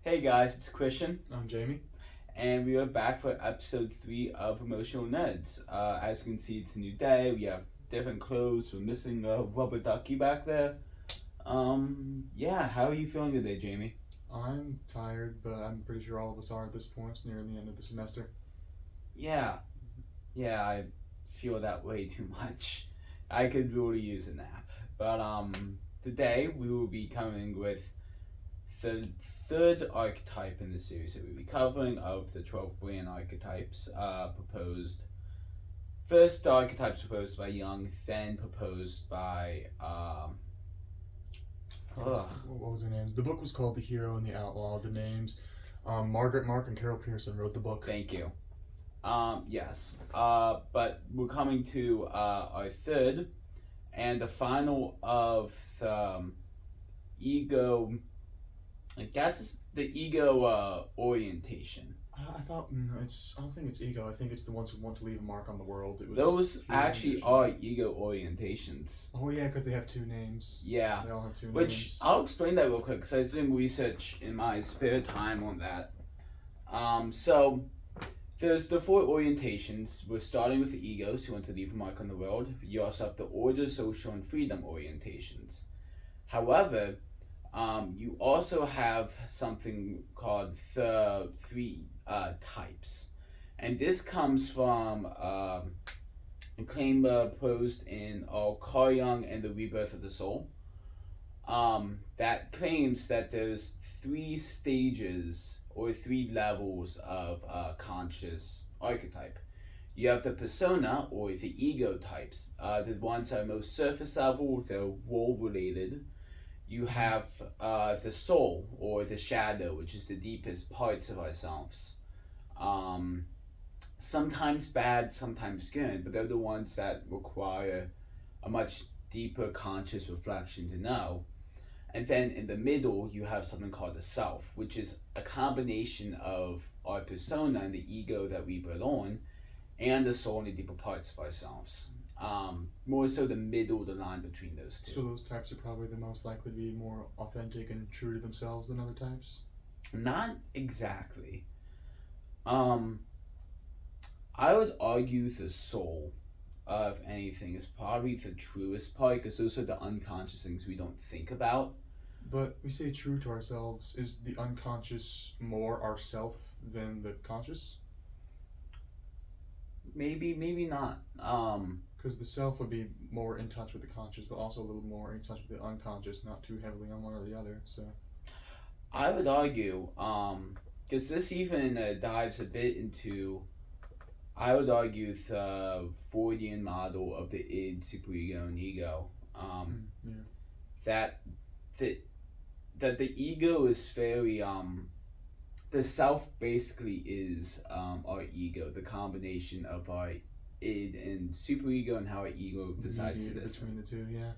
Hey guys, it's Christian, I'm Jamie. and we are back for episode 3 of Emotional Nerds. As you can see, it's a new day. We have different clothes. We're missing a rubber ducky back there. Yeah, how are you feeling today, Jamie? I'm tired, but I'm pretty sure all of us are at this point. It's near the end of the semester. Yeah, yeah, I feel that way too much. I could really use a nap. But, today we will be coming with the third archetype in the series that we'll be covering of the 12 brand archetypes proposed. First, the archetypes proposed by Jung, then proposed by. What was their names? The book was called The Hero and the Outlaw. The names, Mark and Carol Pearson wrote the book. Thank you. Yes. But we're coming to our third and the final of the ego. I guess it's the ego orientation. I thought I don't think it's ego. I think it's the ones who want to leave a mark on the world. It was Those hero actually ambition. are ego orientations. Oh yeah, because they have two names. Yeah. They all have two Which names. I'll explain that real quick because I was doing research in my spare time on that. So there's the four orientations. We're starting with the egos who want to leave a mark on the world. You also have the order, social, and freedom orientations. However, you also have something called the three types, and this comes from a claim posed in Carl Jung and the Rebirth of the Soul. That claims that there's three stages or three levels of conscious archetype. You have the persona or the ego types, the ones that are most surface level, they're role related. You have the soul or the shadow, which is the deepest parts of ourselves. Sometimes bad, sometimes good, but they're the ones that require a much deeper conscious reflection to know. And then in the middle, you have something called the self, which is a combination of our persona and the ego that we put on, and the soul and the deeper parts of ourselves. More so the middle, the line between those two. So those types are probably the most likely to be more authentic and true to themselves than other types. Not exactly. Um, I would argue the soul of anything is probably the truest part because those are the unconscious things we don't think about. But we say true to ourselves. Is the unconscious more ourself than the conscious? Maybe, maybe not. Because the self would be more in touch with the conscious, but also a little more in touch with the unconscious, not too heavily on one or the other. So I would argue, because this even dives a bit into, I would argue the Freudian model of the id, superego, and ego. yeah. That the that the ego is very the self basically is our ego, the combination of our id and superego and how our ego decides to Mediated this. between the two, yeah.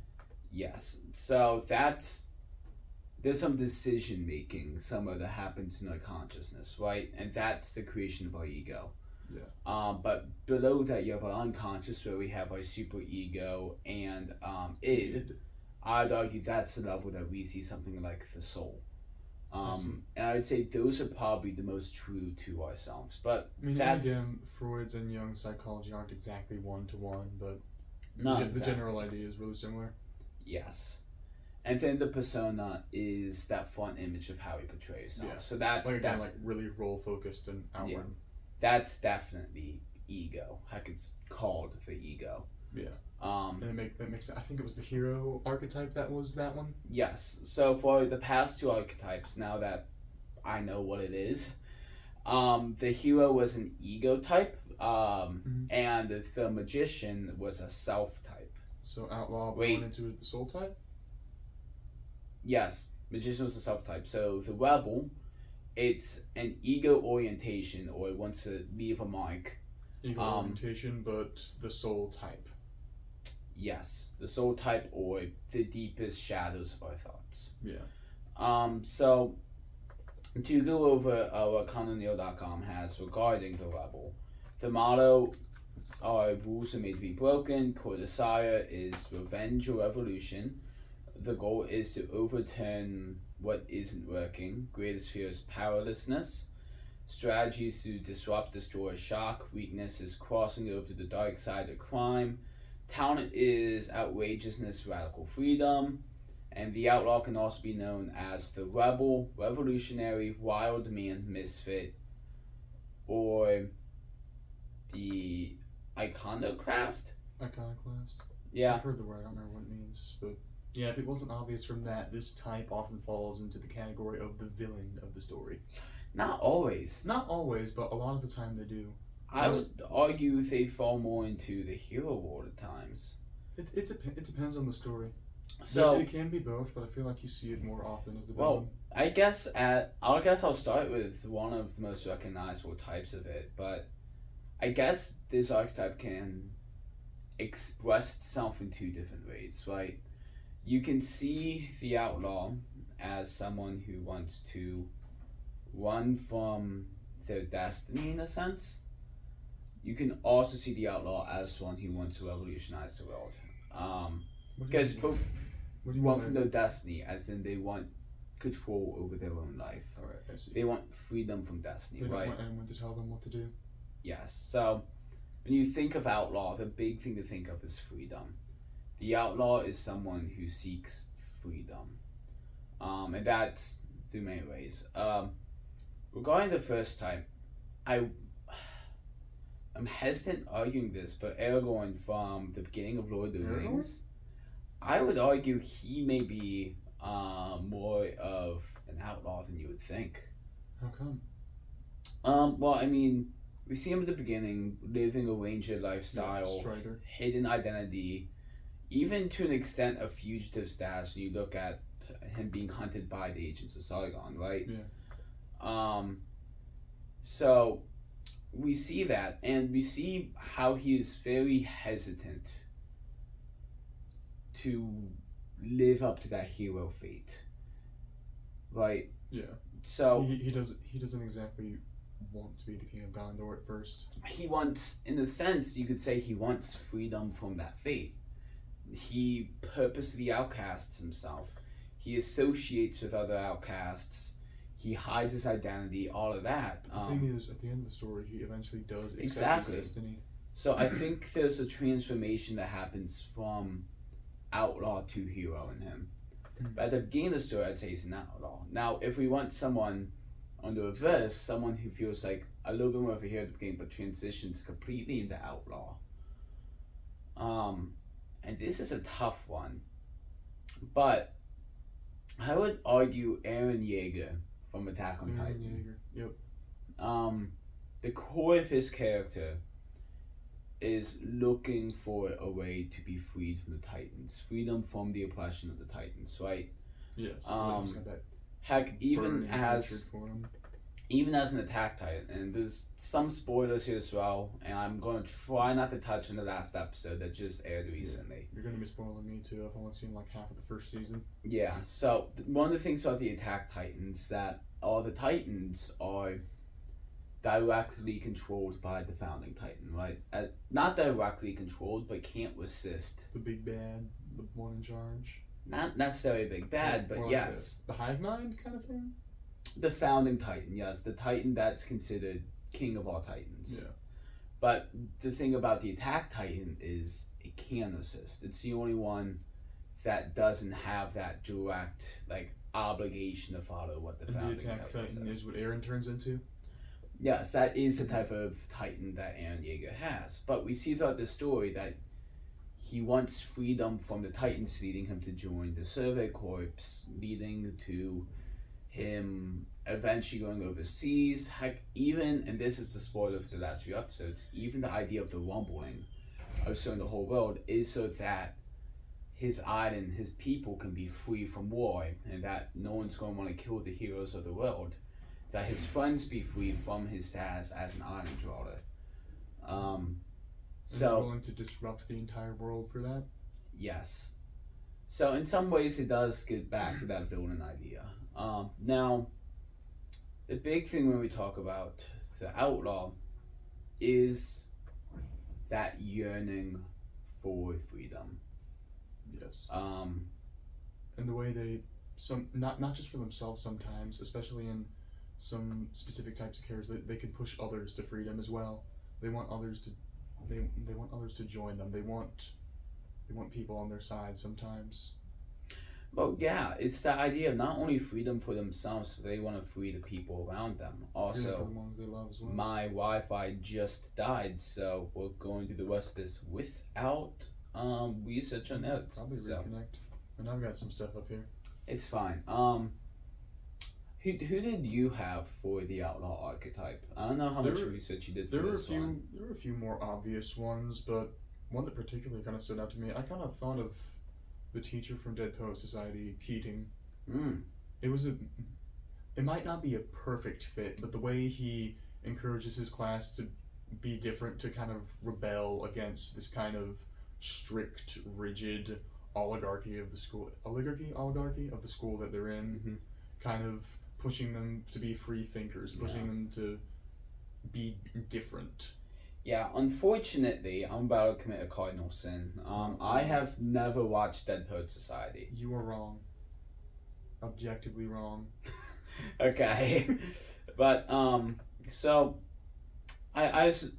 Yes. So there's some decision making somewhere that happens in our consciousness, right? And that's the creation of our ego. Yeah. But below that you have our unconscious where we have our superego and id. I'd argue that's the level that we see something like the soul. And I would say those are probably the most true to ourselves. But I mean, that's again, Freud's and Jung's psychology aren't exactly one to one, but not the exactly. general idea is really similar. Yes. And then the persona is that front image of how we portray ourselves. Yeah. So that's Like again, like really role focused and outward. that's definitely ego. Heck, it's called the ego. Yeah. And that makes sense. I think it was the hero archetype that was that one. Yes. So for the past two archetypes, now that I know what it is, the hero was an ego type, and the magician was a self type. So outlaw Wait. going into is the soul type. Yes, magician was a self type. So the rebel, it's an ego orientation or it wants to leave a mark. Ego orientation, but the soul type. Yes, the soul type or the deepest shadows of our thoughts. Yeah. So to go over what ConnorNeal.com has regarding the rebel, the motto are rules are made to be broken, core desire is revenge or revolution. The goal is to overturn what isn't working. Greatest fear is powerlessness. Strategies to disrupt, destroy, shock. Weakness is crossing over to the dark side of crime. Talent is outrageousness, radical freedom. And the outlaw can also be known as the rebel, revolutionary, wild man, misfit, or the iconoclast. Iconoclast. Yeah. I've heard the word. I don't remember what it means, but yeah, if it wasn't obvious from that, this type often falls into the category of the villain of the story. Not always. Not always, but a lot of the time they do. I would argue they fall more into the hero role at times. It depends on the story. So it can be both, but I feel like you see it more often as the villain. Well, I guess I'll start with one of the most recognizable types of it, but I guess this archetype can express itself in two different ways, right? You can see the outlaw as someone who wants to run from their destiny in a sense. You can also see the outlaw as one who wants to revolutionize the world. Because run from their destiny, as in they want control over their own life. Alright, I see. They want freedom from destiny, They right? don't want anyone to tell them what to do. Yes. So when you think of outlaw, the big thing to think of is freedom. The outlaw is someone who seeks freedom. And that's through many ways. Regarding the first type, I'm hesitant arguing this, but Aragorn from the beginning of Lord of the Rings, I would argue he may be more of an outlaw than you would think. How come? Well, I mean, we see him at the beginning, living a ranger lifestyle, Strider. hidden identity, even to an extent a fugitive status when you look at him being hunted by the agents of Sargon, right? Yeah. So we see that, and we see how he is very hesitant to live up to that hero fate, right? Yeah. So he doesn't exactly want to be the king of Gondor at first. he wants, in a sense, you could say he wants freedom from that fate. He purposely outcasts himself. He associates with other outcasts. He hides his identity, all of that. The thing is, at the end of the story, he eventually does accept Exactly. his destiny. So I think there's a transformation that happens from outlaw to hero in him. But at the beginning of the story, I'd say he's an outlaw. Now, if we want someone on the reverse, someone who feels like a little bit more of a hero at the beginning, but transitions completely into outlaw. And this is a tough one. But I would argue Eren Yeager from Attack on Titan. Yep. The core of his character is looking for a way to be freed from the Titans, freedom from the oppression of the Titans, right? Yes. He's got that heck, even as hatred for him. even as an attack titan, and there's some spoilers here as well, and I'm going to try not to touch on the last episode that just aired recently. You're going to be spoiling me too. I've only seen like half of the first season. Yeah, so one of the things about the attack titans that all the titans are directly controlled by the founding titan, right? Not directly controlled, but can't resist. The big bad, the one in charge. Not necessarily big bad, but like yes. The hive mind kind of thing? The founding titan, yes. The titan that's considered king of all titans. Yeah. But the thing about the attack titan is it can assist. It's the only one that doesn't have that direct obligation to follow what the founding titan attack titan says. is what Eren turns into? Yes, that is the type of titan that Eren Yeager has. But we see throughout the story that he wants freedom from the titans, leading him to join the Survey Corps, leading to him eventually going overseas. Heck, even, and this is the spoiler for the last few episodes, even the idea of the rumbling of showing the whole world is so that his island, his people can be free from war, and that no one's going to want to kill the heroes of the world. That his friends be free from his status as an island dweller. He's willing to disrupt the entire world for that? Yes. So in some ways it does get back to that villain idea. Now, the big thing when we talk about the outlaw is that yearning for freedom. Yes. And the way they some not just for themselves sometimes, especially in some specific types of characters, they can push others to freedom as well. They want others to they want others to join them. They want people on their side sometimes. Well, yeah, it's the idea of not only freedom for themselves, but they want to free the people around them. Freedom for Also, the ones they love as well. my Wi-Fi just died, so we're going to do the rest of this without research or notes. Probably So reconnect. And I've got some stuff up here. it's fine. Who did you have for the Outlaw archetype? I don't know how much research you did for this one. There were a few more obvious ones, but one that particularly kind of stood out to me. I kind of thought of the teacher from Dead Poet Society, Keating. It might not be a perfect fit, but the way he encourages his class to be different, to kind of rebel against this kind of strict, rigid oligarchy of the school that they're in, kind of pushing them to be free thinkers, pushing them to be different. Yeah, unfortunately, I'm about to commit a cardinal sin. I have never watched Dead Poet Society. You are wrong. Objectively wrong. Okay. But, so, I was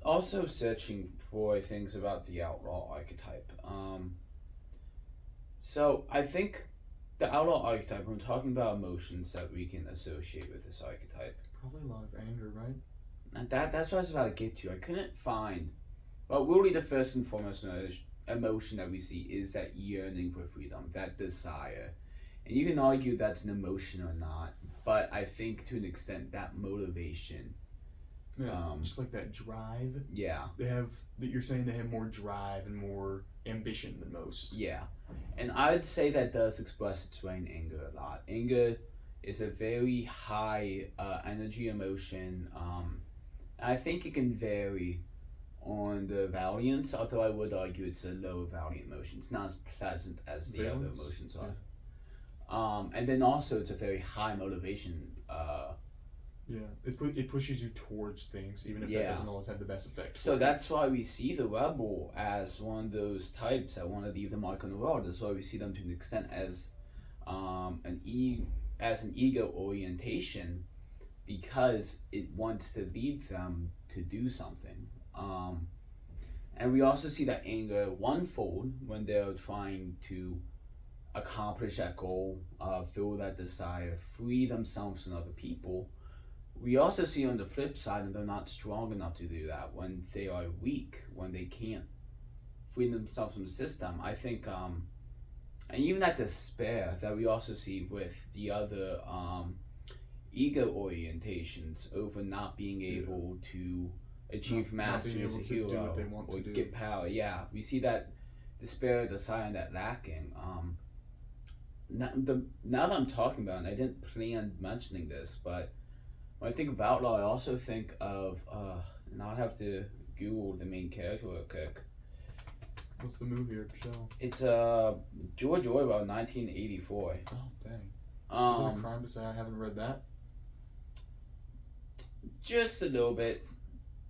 also searching for things about the Outlaw archetype. So, I think the Outlaw archetype, when we're talking about emotions that we can associate with this archetype. Probably a lot of anger, right? And that's what I was about to get to. I couldn't find. Well, really, the first and foremost emotion that we see is that yearning for freedom, that desire. And you can argue that's an emotion or not, but I think to an extent that motivation. Yeah, just like that drive. Yeah. You're saying they have more drive and more ambition than most. Yeah. And I'd say that does express its way in anger a lot. Anger is a very high energy emotion. I think it can vary on the valiance, although I would argue it's a low valiant emotion. It's not as pleasant as the other emotions are. Yeah. And then also it's a very high motivation. It pushes you towards things, even if that doesn't always have the best effect. So that's why we see the rebel as one of those types that want to leave the mark on the world. That's why we see them to an extent as an ego orientation, because it wants to lead them to do something. And we also see that anger onefold when they're trying to accomplish that goal, feel that desire, free themselves and other people. We also see on the flip side that they're not strong enough to do that, when they are weak, when they can't free themselves from the system. I think, and even that despair that we also see with the other ego orientations over not being able to achieve mastery as a hero or get power. Yeah, we see that despair, desire, and that lacking. Now that I'm talking about it, I didn't plan mentioning this, but when I think of Outlaw, I also think of, and I'll have to Google the main character real quick. What's the movie or show? It's George Orwell, 1984. Oh, dang. Is it a crime to say I haven't read that? Just a little bit.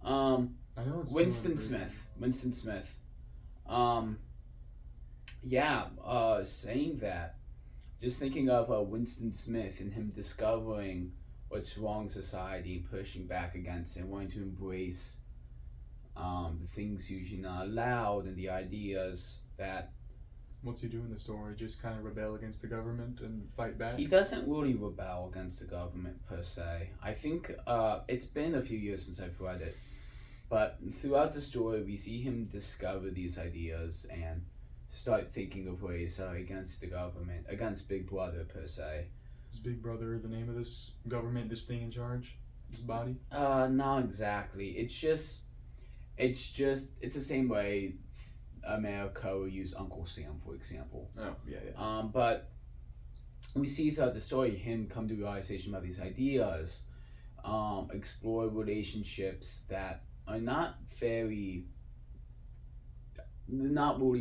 I know it's Winston Smith. Saying that, just thinking of Winston Smith and him discovering what's wrong in society and pushing back against it and wanting to embrace the things usually not allowed and the ideas that... What's he do in the story? Just kind of rebel against the government and fight back? He doesn't really rebel against the government per se. I think it's been a few years since I've read it, but throughout the story we see him discover these ideas and start thinking of ways against the government, against Big Brother per se. Is Big Brother the name of this government, this thing in charge? This body? Not exactly. It's the same way America will use Uncle Sam, for example. Oh, yeah. But we see throughout the story him come to realization about these ideas, explore relationships that are not really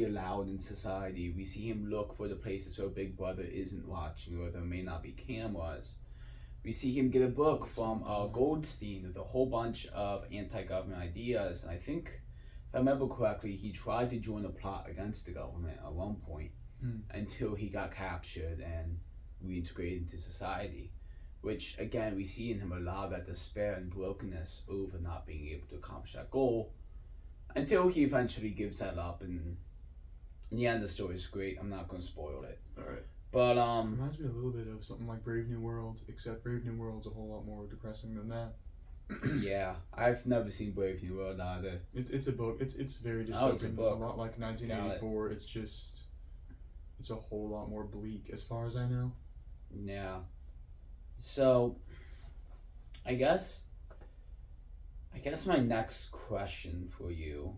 allowed in society. We see him look for the places where Big Brother isn't watching, or there may not be cameras. We see him get a book from Goldstein with a whole bunch of anti-government ideas, and I think, if I remember correctly, he tried to join a plot against the government at one point until he got captured and reintegrate into society. Which again we see in him a lot of that despair and brokenness over not being able to accomplish that goal, until he eventually gives that up, and in the end the story is great. I'm not gonna spoil it. Alright. But Reminds me a little bit of something like Brave New World, except Brave New World's a whole lot more depressing than that. yeah, I've never seen Brave New World either. It's a book. It's very Oh, it's a dystopian. book. A lot like 1984. It's a whole lot more bleak, as far as I know. Yeah. So I guess my next question for you,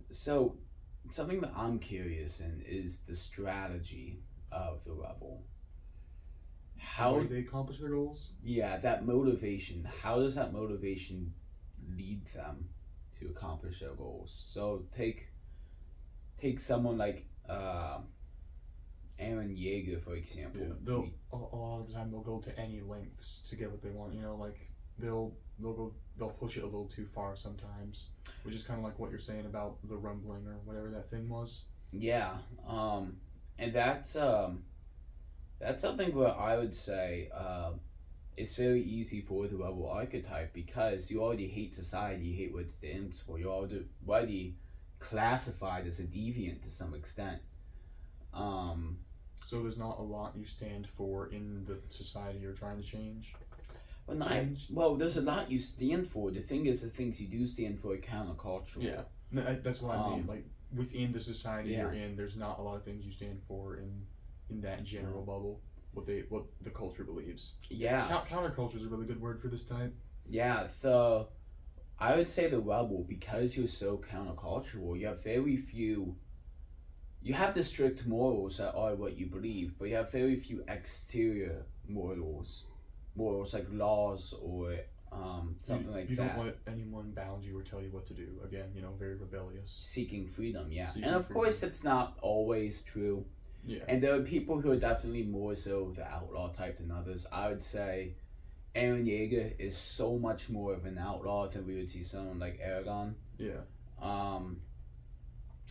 so something that I'm curious in is the strategy of the rebel. How do they accomplish their goals? Yeah, that motivation. How does that motivation lead them to accomplish their goals? So take someone like Aaron Yeager, for example. Yeah, a lot of the time they'll go to any lengths to get what they want. You know, like they'll push it a little too far sometimes, which is kind of like what you're saying about the rumbling or whatever that thing was. Yeah, and that's something where I would say it's very easy for the rebel archetype, because you already hate society, you hate what it stands for, you're already classified as a deviant to some extent. So there's not a lot you stand for in the society you're trying to change? Well, there's a lot you stand for. The thing is, the things you do stand for are countercultural. Yeah, no, that's what I mean. Like, within the society you're in, there's not a lot of things you stand for in that general bubble, what the culture believes. Yeah. Counterculture is a really good word for this type. Yeah, I would say the rebel, because you're so countercultural, you have the strict morals that are what you believe, but you have very few exterior morals like laws or something like that. You don't let anyone bound you or tell you what to do. Again, very rebellious. Seeking freedom, yeah. And of course, it's not always true. Yeah. And there are people who are definitely more so the outlaw type than others. I would say Aaron Yeager is so much more of an outlaw than we would see someone like Aragon. Yeah.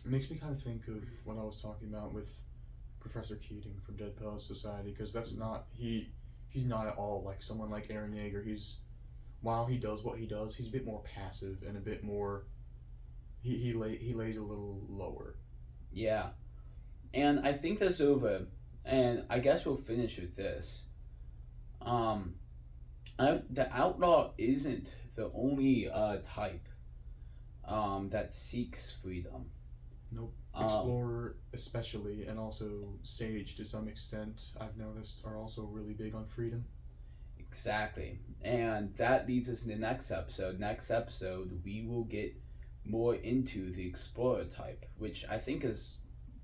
It makes me kind of think of what I was talking about with Professor Keating from Dead Poets Society, because that's not he's not at all like someone like Aaron Yeager. While he does what he does, he's a bit more passive and a bit more he lays a little lower. Yeah. And I think that's over, and I guess we'll finish with this. The outlaw isn't the only type that seeks freedom. Nope. Explorer especially, and also sage to some extent, I've noticed, are also really big on freedom. Exactly. And that leads us to the next episode. Next episode, we will get more into the explorer type, which I think is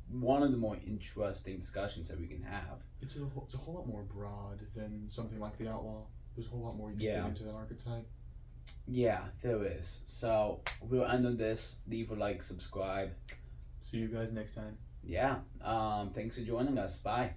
one of the more interesting discussions that we can have. It's a whole lot more broad than something like the outlaw. There's a whole lot more you can get into that archetype. Yeah, there is. So we'll end on this. Leave a like, subscribe. See you guys next time. Yeah. Thanks for joining us. Bye.